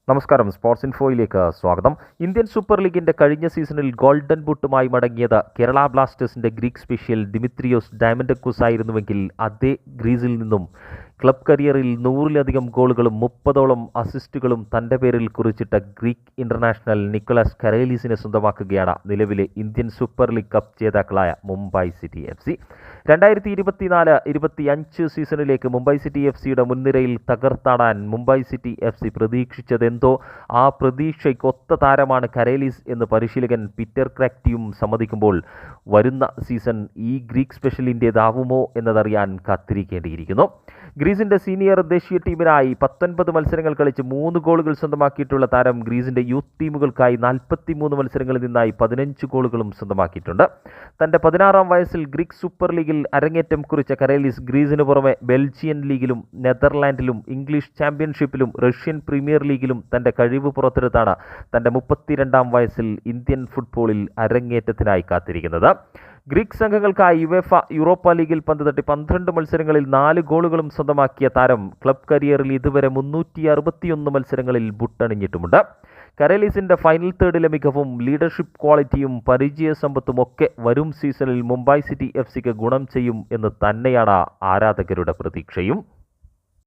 നമസ്കാരം, സ്പോർട്സ് ഇൻഫോയിലേക്ക് സ്വാഗതം. Indian super ലീഗിന്റെ കഴിഞ്ഞ സീസണിൽ ഗോൾഡൻ ബൂട്ടുമായി മടങ്ങിയത് കേരള ബ്ലാസ്റ്റേഴ്സിന്റെ ഗ്രീക്ക് സ്പെഷ്യൽ ദിമിത്രിയോസ് ഡയമൻഡക്കോസ് ആയിരുന്നുവെങ്കിൽ അതേ ഗ്രീസിൽ നിന്നും ക്ലബ് കരിയറിൽ 100-ലധികം ഗോളുകളും 30ഓളം അസിസ്റ്റുകളും തൻ്റെ പേരിൽ കുറിച്ചിട്ട ഗ്രീക്ക് ഇന്റർനാഷണൽ നിക്കോളാസ് കരേലീസിനെ സ്വന്തമാക്കുകയാണ് നിലവിലെ ഇന്ത്യൻ സൂപ്പർ ലീഗ് കപ്പ് ജേതാക്കളായ മുംബൈ സിറ്റി FC. 2024-25 സീസണിലേക്ക് മുംബൈ സിറ്റി FCയുടെ മുൻനിരയിൽ തകർത്താടാൻ മുംബൈ സിറ്റി FC പ്രതീക്ഷിച്ചതെന്തോ ആ പ്രതീക്ഷയ്ക്കൊത്ത താരമാണ് കരേലീസ് എന്ന് പരിശീലകൻ പീറ്റർ ക്രാക്റ്റിയും സമ്മതിക്കുമ്പോൾ വരുന്ന സീസൺ ഈ ഗ്രീക്ക് സ്പെഷ്യലിൻ്റേതാവുമോ എന്നതറിയാൻ കാത്തിരിക്കേണ്ടിയിരിക്കുന്നു. ഗ്രീസിൻ്റെ സീനിയർ ദേശീയ ടീമിനായി 19 മത്സരങ്ങൾ കളിച്ച് 3 ഗോളുകൾ സ്വന്തമാക്കിയിട്ടുള്ള താരം ഗ്രീസിൻ്റെ യൂത്ത് ടീമുകൾക്കായി 43 മത്സരങ്ങളിൽ നിന്നായി 15 ഗോളുകളും സ്വന്തമാക്കിയിട്ടുണ്ട്. തൻ്റെ 16-ാം വയസ്സിൽ ഗ്രീക്ക് സൂപ്പർ ലീഗിൽ അരങ്ങേറ്റം കുറിച്ച കരേലീസ് ഗ്രീസിന് പുറമെ ബെൽജിയൻ ലീഗിലും നെതർലാൻഡിലും ഇംഗ്ലീഷ് ചാമ്പ്യൻഷിപ്പിലും റഷ്യൻ പ്രീമിയർ ലീഗിലും തൻ്റെ കഴിവ് പുറത്തെടുത്താണ് തൻ്റെ 32-ാം വയസ്സിൽ ഇന്ത്യൻ ഫുട്ബോളിൽ അരങ്ങേറ്റത്തിനായി കാത്തിരിക്കുന്നത്. ഗ്രീക്ക് സംഘങ്ങൾക്കായി യുവേഫ യൂറോപ്പ ലീഗിൽ പന്ത് തട്ടി 12 മത്സരങ്ങളിൽ 4 ഗോളുകളും സ്വന്തമാക്കിയ താരം ക്ലബ് കരിയറിൽ ഇതുവരെ 361 മത്സരങ്ങളിൽ ബുട്ടണിഞ്ഞിട്ടുമുണ്ട്. കരേലീസിൻ്റെ ഫൈനൽ തേർഡിലെ മികവും ലീഡർഷിപ്പ് ക്വാളിറ്റിയും പരിചയസമ്പത്തും ഒക്കെ വരും സീസണിൽ മുംബൈ സിറ്റി FCക്ക് ഗുണം ചെയ്യും എന്ന് തന്നെയാണ് ആരാധകരുടെ പ്രതീക്ഷയും.